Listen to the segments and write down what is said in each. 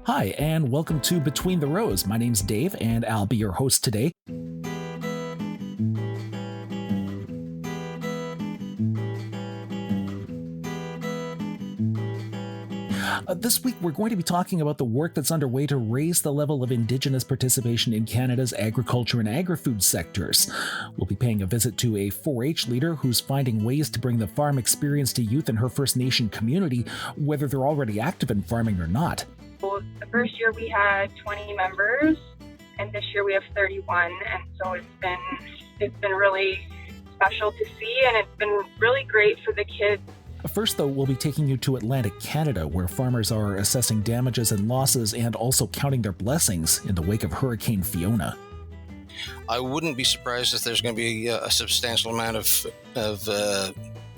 Hi, and welcome to Between the Rows. My name's Dave, and I'll be your host today. This week, we're going to be talking about the work that's underway to raise the level of Indigenous participation in Canada's agriculture and agri-food sectors. We'll be paying a visit to a 4-H leader who's finding ways to bring the farm experience to youth in her First Nation community, whether they're already active in farming or not. So the first year we had 20 members, and this year we have 31, and so it's been really special to see, and it's been really great for the kids. First, though, we'll be taking you to Atlantic Canada, where farmers are assessing damages and losses and also counting their blessings in the wake of Hurricane Fiona. I wouldn't be surprised if there's going to be a substantial amount of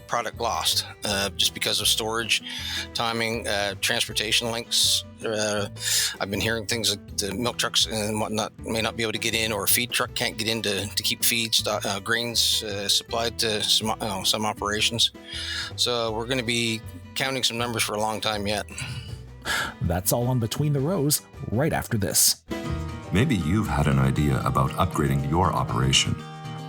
product lost just because of storage, timing, transportation links. I've been hearing things like the milk trucks and whatnot may not be able to get in, or a feed truck can't get in to keep grains supplied to some operations. So we're going to be counting some numbers for a long time yet. That's all on Between the Rows, right after this. Maybe you've had an idea about upgrading your operation.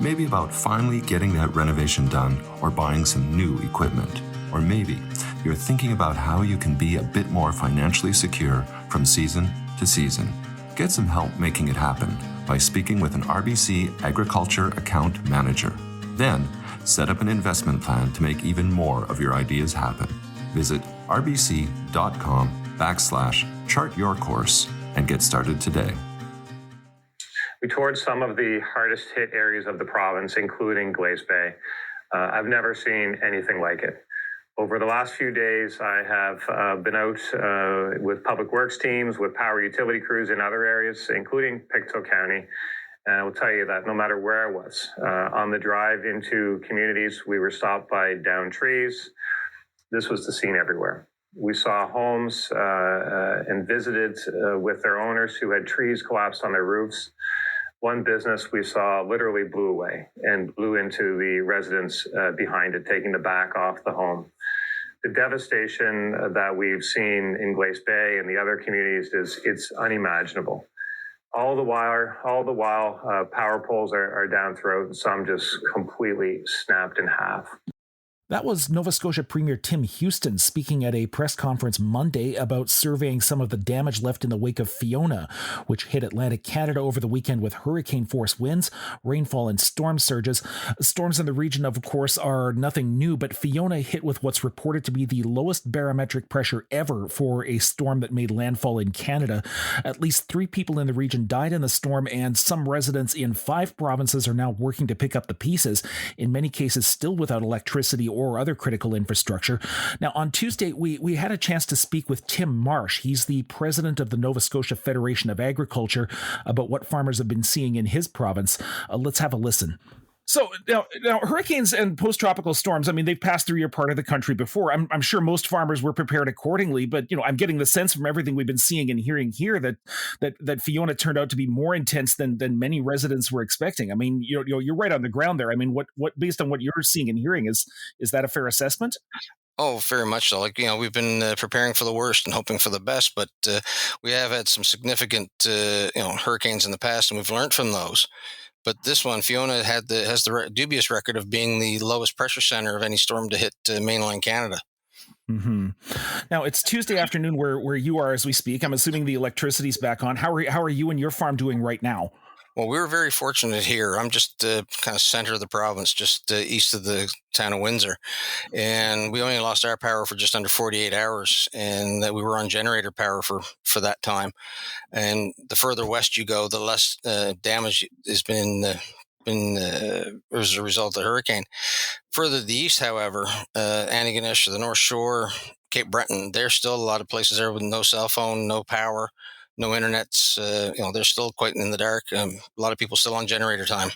Maybe about finally getting that renovation done or buying some new equipment. Or maybe you're thinking about how you can be a bit more financially secure from season to season. Get some help making it happen by speaking with an RBC Agriculture Account Manager. Then, set up an investment plan to make even more of your ideas happen. Visit rbc.com/chartyourcourse and get started today. We toured some of the hardest hit areas of the province, including Glacier Bay. I've never seen anything like it. Over the last few days, I have been out with public works teams, with power utility crews in other areas, including Pictou County. And I will tell you that no matter where I was, on the drive into communities, we were stopped by downed trees. This was the scene everywhere. We saw homes and visited with their owners who had trees collapsed on their roofs. One business we saw literally blew away and blew into the residents behind it, taking the back off the home. The devastation that we've seen in Glacier Bay and the other communities it's unimaginable. All the while, power poles are down throughout, and some just completely snapped in half. That was Nova Scotia Premier Tim Houston speaking at a press conference Monday about surveying some of the damage left in the wake of Fiona, which hit Atlantic Canada over the weekend with hurricane-force winds, rainfall, and storm surges. Storms in the region, of course, are nothing new, but Fiona hit with what's reported to be the lowest barometric pressure ever for a storm that made landfall in Canada. At least 3 people in the region died in the storm, and some residents in 5 provinces are now working to pick up the pieces, in many cases still without electricity or other critical infrastructure. Now, on Tuesday, we had a chance to speak with Tim Marsh. He's the president of the Nova Scotia Federation of Agriculture about what farmers have been seeing in his province. Let's have a listen. So now hurricanes and post-tropical storms, I mean, they've passed through your part of the country before. I'm sure most farmers were prepared accordingly, but, I'm getting the sense from everything we've been seeing and hearing here that Fiona turned out to be more intense than many residents were expecting. I mean, you're right on the ground there. I mean, what based on what you're seeing and hearing, is that a fair assessment? Oh, very much so. We've been preparing for the worst and hoping for the best, but we have had some significant, hurricanes in the past, and we've learned from those. But this one, Fiona, has the dubious record of being the lowest pressure center of any storm to hit mainland Canada. Mm-hmm. Now, it's Tuesday afternoon where you are as we speak. I'm assuming the electricity's back on. How are you and your farm doing right now? Well, we're very fortunate here. I'm just kind of center of the province, just east of the town of Windsor. And we only lost our power for just under 48 hours, and we were on generator power for that time. And the further west you go, the less damage has been as a result of the hurricane. Further to the east, however, Antigonish, the North Shore, Cape Breton, there's still a lot of places there with no cell phone, no power, no internets. They're still quite in the dark. A lot of people still on generator time.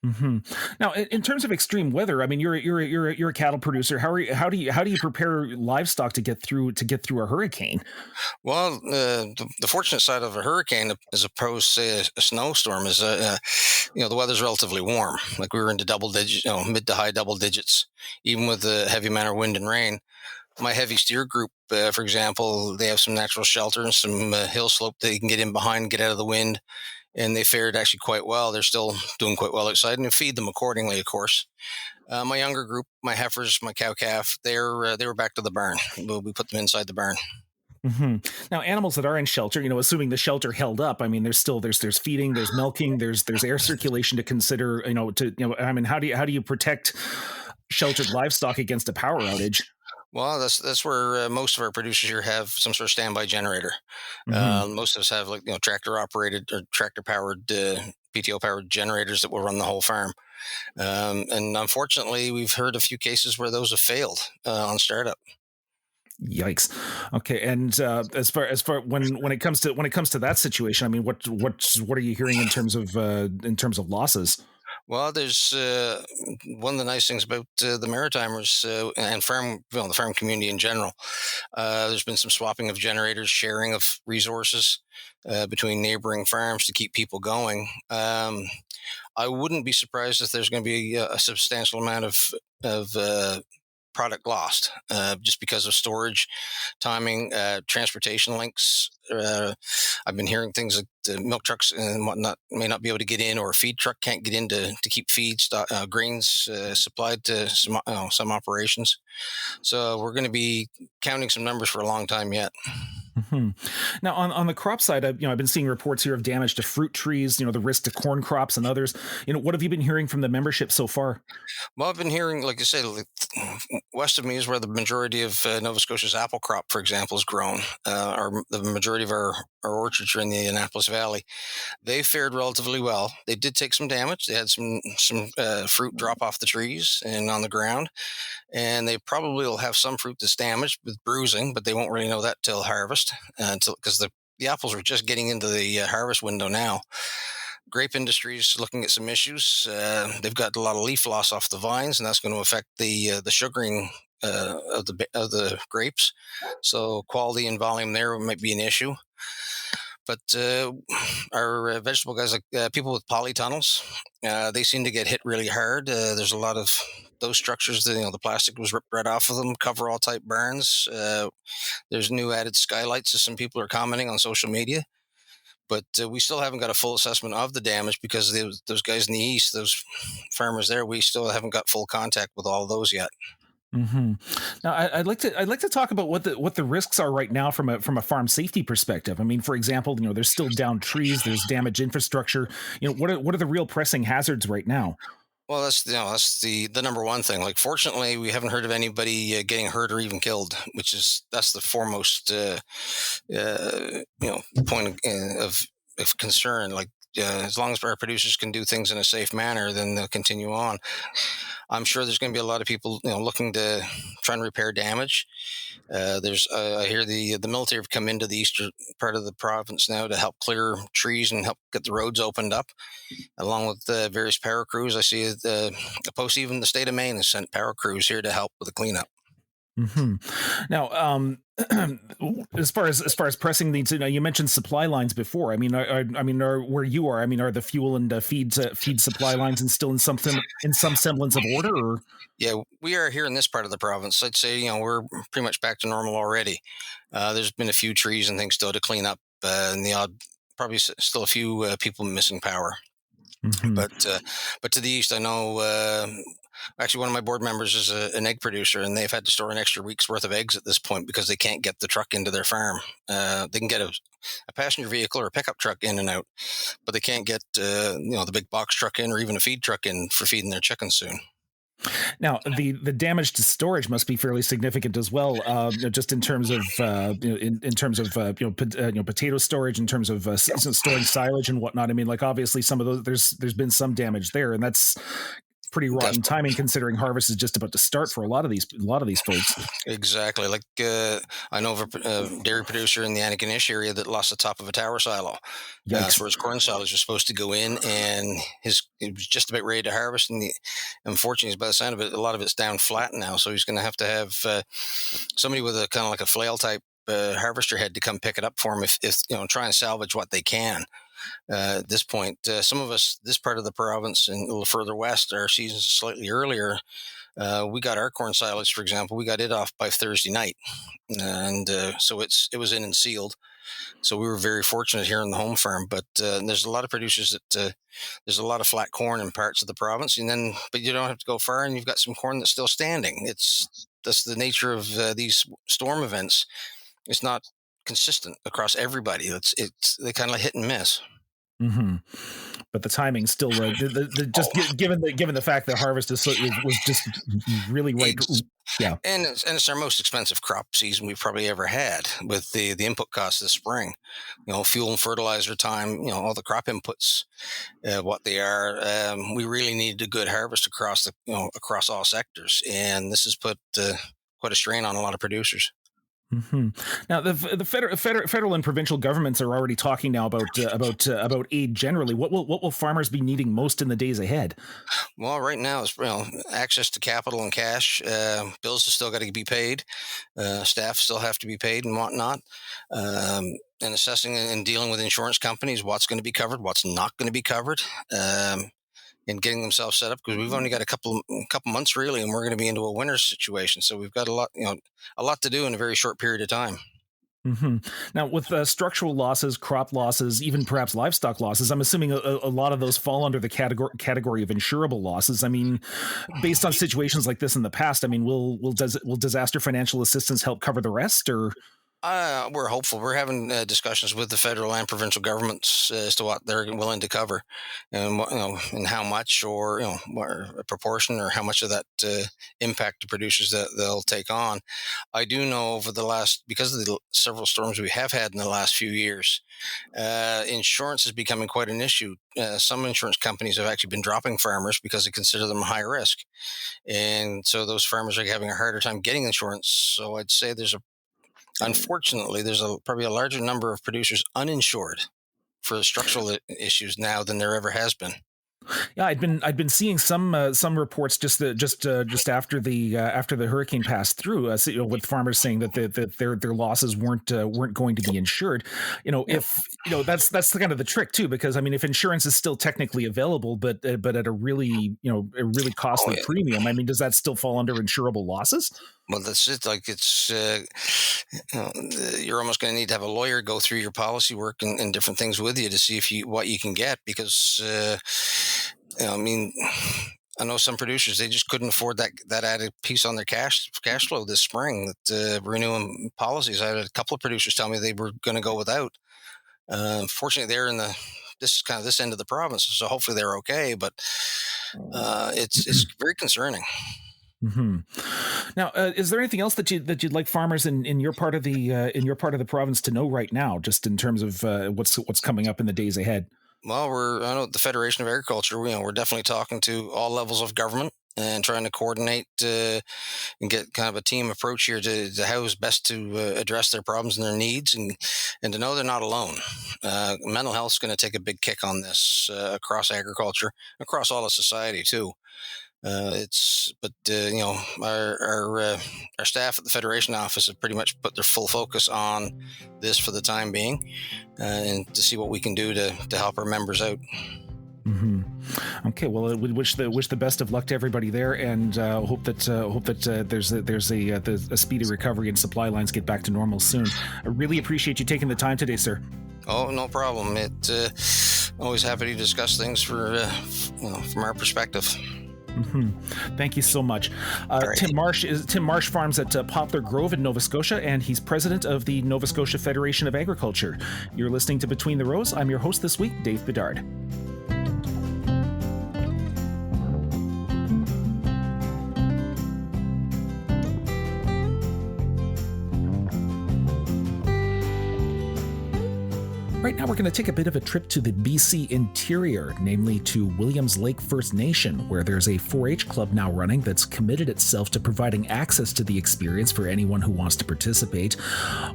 Mm-hmm. Now, in terms of extreme weather, I mean, you're a cattle producer. How do you prepare livestock to get through a hurricane? Well, the fortunate side of a hurricane, as opposed to say a snowstorm, is the weather's relatively warm. Like we were into double digits, mid to high double digits, even with the heavy amount of wind and rain. my heavy steer group, for example, they have some natural shelter and some hill slope that you can get in behind, get out of the wind, and they fared actually quite well. They're still doing quite well outside, and you feed them accordingly, of course. My younger group, my heifers, my cow-calf, they were back to the barn. We put them inside the barn. Now, animals that are in shelter, assuming the shelter held up, I mean, there's feeding, there's milking, there's air circulation to consider. How do you protect sheltered livestock against a power outage? Well, that's where most of our producers here have some sort of standby generator. Most of us have tractor operated or tractor powered PTO powered generators that will run the whole farm. And unfortunately, we've heard a few cases where those have failed on startup. Yikes. Okay, and as far when it comes to that situation, I mean, what are you hearing in terms of losses? Well, there's one of the nice things about the Maritimers and the farm community in general. There's been some swapping of generators, sharing of resources between neighboring farms to keep people going. I wouldn't be surprised if there's going to be a substantial amount of product lost just because of storage, timing, transportation links. I've been hearing things like the milk trucks and whatnot may not be able to get in, or a feed truck can't get in to keep grains supplied to some operations. So we're going to be counting some numbers for a long time yet. Now, on the crop side, I've been seeing reports here of damage to fruit trees, the risk to corn crops and others. What have you been hearing from the membership so far? Well, I've been hearing, like I said, west of me is where the majority of Nova Scotia's apple crop, for example, is grown. The majority of our orchards are in the Annapolis Valley. They fared relatively well. They did take some damage. They had some fruit drop off the trees and on the ground, and they probably will have some fruit that's damaged with bruising, but they won't really know that till harvest, because the apples are just getting into the harvest window now. Grape industry is looking at some issues. They've got a lot of leaf loss off the vines, and that's going to affect the sugaring of the grapes. So quality and volume there might be an issue. But our vegetable guys, like people with polytunnels, they seem to get hit really hard. There's a lot of those structures that, the plastic was ripped right off of them, coverall type barns. There's new added skylights, as some people are commenting on social media. But we still haven't got a full assessment of the damage because those guys in the east, those farmers there, we still haven't got full contact with all of those yet. Now, I'd like to talk about what the risks are right now from a farm safety perspective. I mean, for example, there's still downed trees, there's damaged infrastructure. What are the real pressing hazards right now? Well, that's the number one thing. Like, fortunately, we haven't heard of anybody getting hurt or even killed, that's the foremost point of concern. Like, as long as our producers can do things in a safe manner, then they'll continue on. I'm sure there's going to be a lot of people, looking to try and repair damage. I hear the military have come into the eastern part of the province now to help clear trees and help get the roads opened up, along with the various power crews. I see even the state of Maine has sent power crews here to help with the cleanup. Now, as far as pressing needs, you mentioned supply lines before. I mean, where you are, are the fuel and feed supply lines and still in some semblance of order? Or? Yeah, we are here in this part of the province. I'd say we're pretty much back to normal already. There's been a few trees and things still to clean up, and the odd, probably still a few people missing power. But to the east, I know. Actually, one of my board members is an egg producer, and they've had to store an extra week's worth of eggs at this point because they can't get the truck into their farm. They can get a passenger vehicle or a pickup truck in and out, but they can't get the big box truck in or even a feed truck in for feeding their chickens soon. Now, the damage to storage must be fairly significant as well, just in terms of potato storage, in terms of storing silage and whatnot. I mean, like, obviously some of those there's been some damage there, and that's pretty rotten timing considering harvest is just about to start for a lot of these folks. Exactly. Like, I know of a dairy producer in the Antigonish area that lost the top of a tower silo. That's where his corn silage was supposed to go in, and it was just about ready to harvest. And unfortunately, by the sound of it, a lot of it's down flat now. So he's going to have somebody with a kind of like a flail type harvester head to come pick it up for him if try and salvage what they can. At this point. Some of us, this part of the province and a little further west, our season's slightly earlier. We got our corn silage, for example, we got it off by Thursday night, and so it was in and sealed. So we were very fortunate here on the home farm. But there's a lot of producers that there's a lot of flat corn in parts of the province, but you don't have to go far, and you've got some corn that's still standing. That's the nature of these storm events. It's not consistent across everybody. They kind of hit and miss. Mm-hmm. But the timing still given the fact that harvest was just really right. Yeah, and it's our most expensive crop season we've probably ever had, with the input costs this spring. Fuel and fertilizer time. All the crop inputs, what they are. We really needed a good harvest across all sectors, and this has put quite a strain on a lot of producers. Mm-hmm. Now, the federal and provincial governments are already talking now about aid generally. What will farmers be needing most in the days ahead? Well, right now it's access to capital and cash. Bills have still got to be paid. Staff still have to be paid and whatnot. And assessing and dealing with insurance companies, what's going to be covered, what's not going to be covered. And getting themselves set up, because we've only got a couple months really, and we're going to be into a winter situation. So we've got a lot to do in a very short period of time. Mm-hmm. Now, with structural losses, crop losses, even perhaps livestock losses, I'm assuming a lot of those fall under the category of insurable losses. I mean, based on situations like this in the past, I mean, will disaster financial assistance help cover the rest, or? We're hopeful. We're having discussions with the federal and provincial governments as to what they're willing to cover, and and how much, or a proportion, or how much of that impact to producers that they'll take on. I do know because of the several storms we have had in the last few years, insurance is becoming quite an issue. Some insurance companies have actually been dropping farmers because they consider them high risk, and so those farmers are having a harder time getting insurance. So I'd say unfortunately, there's probably a larger number of producers uninsured for structural issues now than there ever has been. Yeah, I'd been seeing some reports just after the hurricane passed through, with farmers saying that their losses weren't going to be insured. If that's kind of the trick too, because I mean, if insurance is still technically available, but at a really costly premium, I mean, does that still fall under insurable losses? Well, that's it. Like you're almost going to need to have a lawyer go through your policy work and different things with you to see what you can get, because I mean, I know some producers, they just couldn't afford that added piece on their cash flow this spring. That renewing policies, I had a couple of producers tell me they were going to go without. Fortunately, they're in this end of the province, so hopefully they're okay. But it's very concerning. Mm-hmm. Now, is there anything else that you'd like farmers in your part of the province to know right now, just in terms of what's coming up in the days ahead? Well, I know the Federation of Agriculture. We're definitely talking to all levels of government and trying to coordinate and get kind of a team approach here to how is best to address their problems and their needs, and to know they're not alone. Mental health is going to take a big kick on this across agriculture, across all of society too. Our staff at the Federation office have pretty much put their full focus on this for the time being, and to see what we can do to help our members out. Mm-hmm. Okay, well, we wish the best of luck to everybody there, and hope that there's a speedy recovery and supply lines get back to normal soon. I really appreciate you taking the time today, sir. Oh, no problem. Always happy to discuss things from our perspective. Mm-hmm. Thank you so much. Right. Tim Marsh farms at Poplar Grove in Nova Scotia, and he's president of the Nova Scotia Federation of Agriculture. You're listening to Between the Rows. I'm your host this week, Dave Bedard. Right now, we're going to take a bit of a trip to the BC interior, namely to Williams Lake First Nation, where there's a 4-H club now running that's committed itself to providing access to the experience for anyone who wants to participate.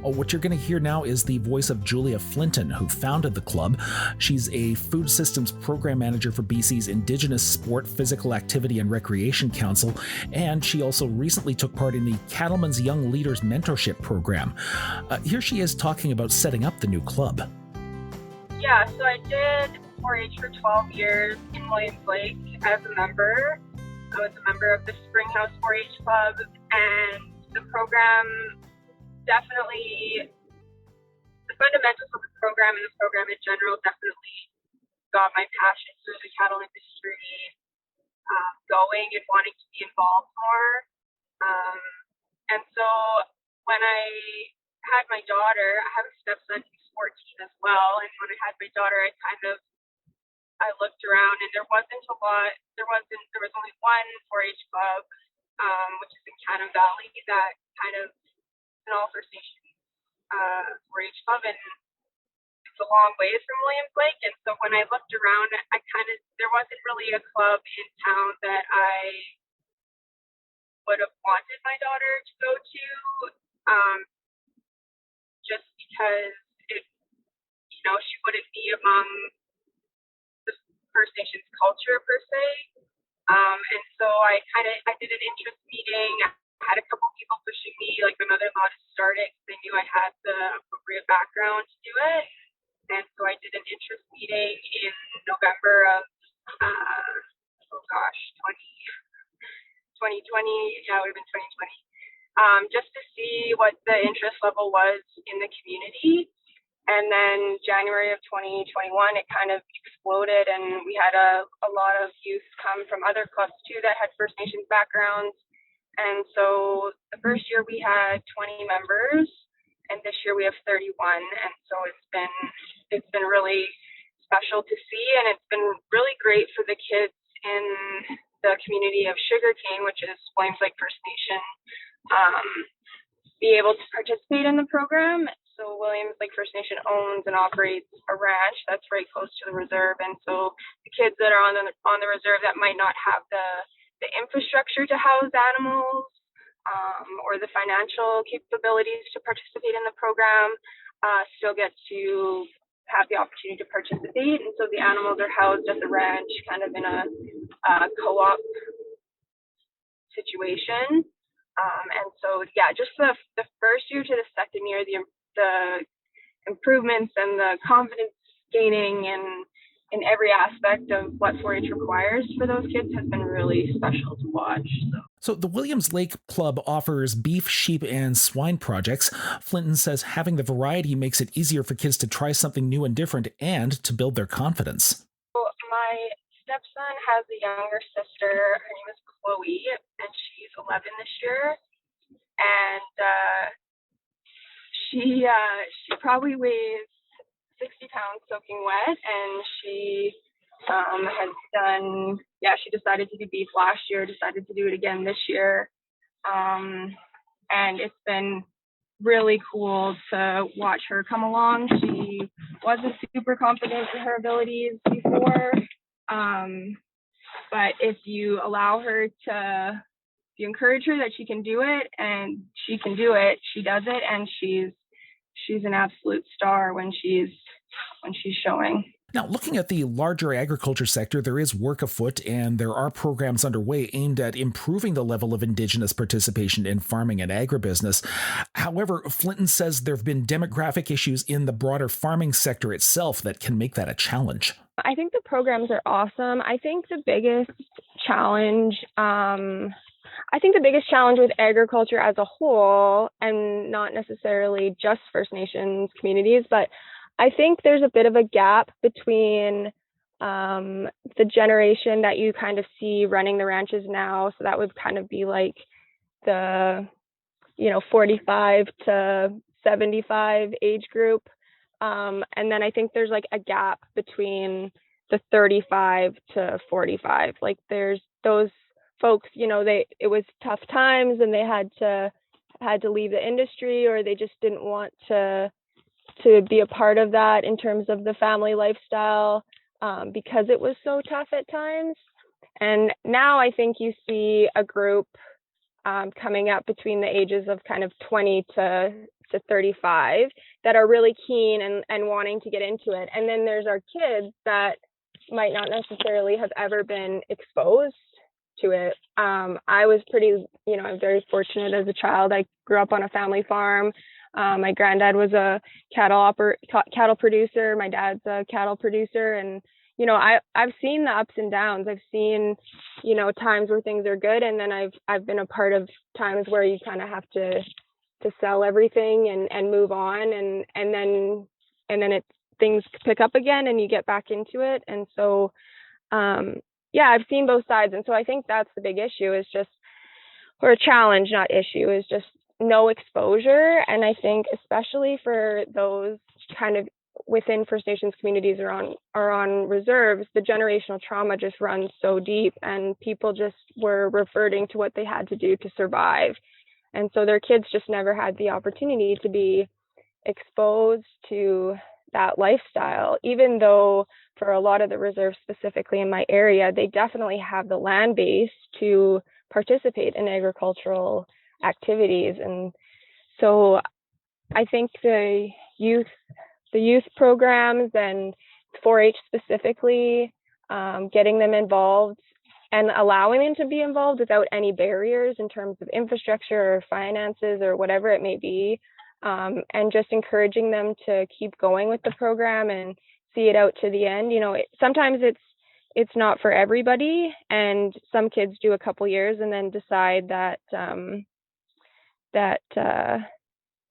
What you're going to hear now is the voice of Julia Flinton, who founded the club. She's a food systems program manager for BC's Indigenous Sport, Physical Activity and Recreation Council, and she also recently took part in the Cattlemen's Young Leaders Mentorship Program. Here she is talking about setting up the new club. Yeah, so I did 4-H for 12 years in Williams Lake as a member. I was a member of the Springhouse 4-H Club, and the program definitely, the fundamentals of the program and the program in general definitely got my passion for the cattle industry going and wanting to be involved more. And so when I had my daughter, I have a stepson who's 14 as well, and when I had my daughter, I looked around, and there was only one 4-H club, which is in Cannon Valley, that kind of an all First Nations 4-H club, and it's a long ways from Williams Lake. And so when I looked around, there wasn't really a club in town that I would have wanted my daughter to go to, just because she wouldn't be among the First Nations culture per se. And so I did an interest meeting. I had a couple people pushing me, like my mother-in-law, to start it because they knew I had the appropriate background to do it. And so I did an interest meeting in November of 2020. Yeah, it would have been 2020. Just to see what the interest level was in the community. And then January of 2021, it kind of exploded, and we had a lot of youth come from other clubs too that had First Nations backgrounds. And so the first year we had 20 members, and this year we have 31. And so it's been really special to see, and it's been really great for the kids in the community of Sugarcane, which is Williams Lake First Nation, be able to participate in the program. So Williams Lake First Nation owns and operates a ranch that's right close to the reserve, and so the kids that are on the reserve that might not have the infrastructure to house animals or the financial capabilities to participate in the program still get to have the opportunity to participate. And so the animals are housed at the ranch, kind of in a co-op situation. And so, yeah, just the first year to the second year, the improvements and the confidence gaining in every aspect of what 4-H requires for those kids has been really special to watch. So the Williams Lake Club offers beef, sheep, and swine projects. Flinton says having the variety makes it easier for kids to try something new and different and to build their confidence. So my stepson has a younger sister. Her name is Chloe, and she's 11 this year. And she probably weighs 60 pounds soaking wet, and she she decided to do beef last year, decided to do it again this year. And it's been really cool to watch her come along. She wasn't super confident in her abilities before, but if you allow her to, if you encourage her that she can do it, and she can do it, she does it, and she's an absolute star when she's showing. Now, looking at the larger agriculture sector, there is work afoot, and there are programs underway aimed at improving the level of Indigenous participation in farming and agribusiness. However, Flinton says there have been demographic issues in the broader farming sector itself that can make that a challenge. I think the programs are awesome. I think the biggest challenge with agriculture as a whole, and not necessarily just First Nations communities, but I think there's a bit of a gap between the generation that you kind of see running the ranches now. So that would kind of be like the, 45 to 75 age group. And then I think there's like a gap between the 35 to 45. Like there's those folks, it was tough times and they had to leave the industry, or they just didn't want to be a part of that in terms of the family lifestyle, because it was so tough at times. And now I think you see a group coming up between the ages of kind of 20 to 35 that are really keen and wanting to get into it. And then there's our kids that might not necessarily have ever been exposed to it. I was I'm very fortunate as a child. I grew up on a family farm. My granddad was a cattle producer. My dad's a cattle producer, and I've seen the ups and downs. I've seen times where things are good, and then I've been a part of times where you kind of have to sell everything and move on, and then things pick up again and you get back into it. And so I've seen both sides, and so I think that's the big issue, is just, or a challenge, not issue, is just no exposure. And I think especially for those kind of within First Nations communities or on reserves, the generational trauma just runs so deep, and people just were reverting to what they had to do to survive. And so their kids just never had the opportunity to be exposed to that lifestyle, even though for a lot of the reserves, specifically in my area, they definitely have the land base to participate in agricultural activities. And so I think the youth programs and 4-H specifically, getting them involved and allowing them to be involved without any barriers in terms of infrastructure or finances or whatever it may be, and just encouraging them to keep going with the program and see it out to the end. Sometimes it's not for everybody, and some kids do a couple years and then decide that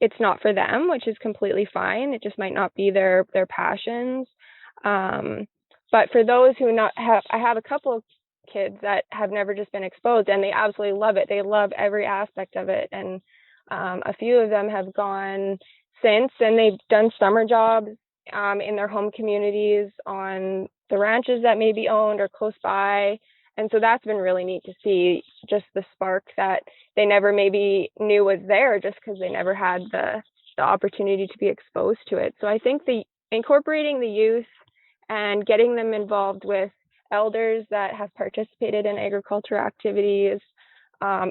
it's not for them, which is completely fine. It just might not be their passions. But for those who I have a couple of kids that have never just been exposed, and they absolutely love it. They love every aspect of it. And a few of them have gone since, and they've done summer jobs in their home communities on the ranches that may be owned or close by. And so that's been really neat to see, just the spark that they never maybe knew was there, just because they never had the opportunity to be exposed to it. So I think incorporating the youth and getting them involved with elders that have participated in agriculture activities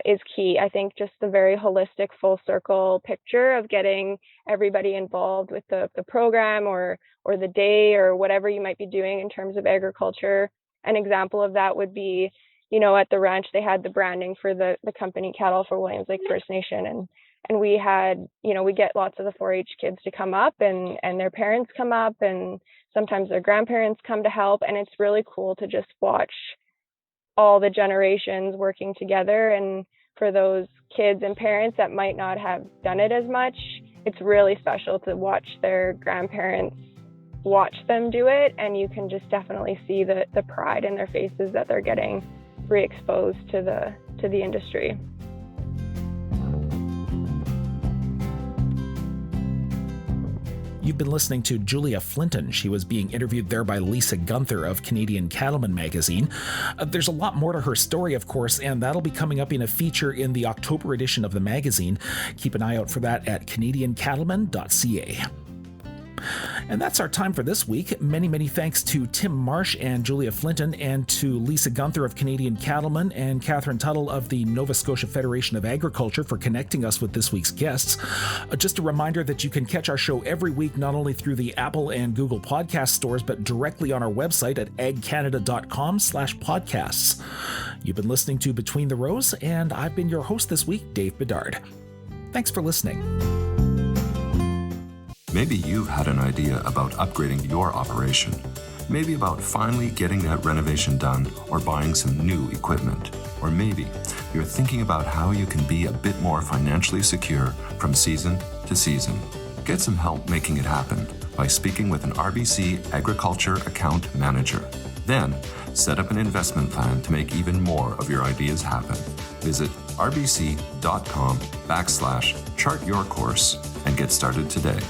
is key. I think just the very holistic, full circle picture of getting everybody involved with the program or the day or whatever you might be doing in terms of agriculture. An example of that would be, at the ranch, they had the branding for the company Cattle for Williams Lake First Nation. And we had, we get lots of the 4-H kids to come up, and their parents come up, and sometimes their grandparents come to help. And it's really cool to just watch all the generations working together. And for those kids and parents that might not have done it as much, it's really special to watch their grandparents watch them do it, and you can just definitely see the pride in their faces that they're getting re-exposed to the industry. You've been listening to Julia Flinton. She was being interviewed there by Lisa Gunther of Canadian Cattleman magazine. There's a lot more to her story, of course, and that'll be coming up in a feature in the October edition of the magazine. Keep an eye out for that at canadiancattleman.ca. And that's our time for this week. Many, many thanks to Tim Marsh and Julia Flinton, and to Lisa Gunther of Canadian Cattlemen and Catherine Tuttle of the Nova Scotia Federation of Agriculture for connecting us with this week's guests. Just a reminder that you can catch our show every week, not only through the Apple and Google podcast stores, but directly on our website at agcanada.com/podcasts. You've been listening to Between the Rows, and I've been your host this week, Dave Bedard. Thanks for listening. Maybe you've had an idea about upgrading your operation. Maybe about finally getting that renovation done or buying some new equipment. Or maybe you're thinking about how you can be a bit more financially secure from season to season. Get some help making it happen by speaking with an RBC Agriculture Account Manager. Then, set up an investment plan to make even more of your ideas happen. Visit rbc.com/chartyourcourse and get started today.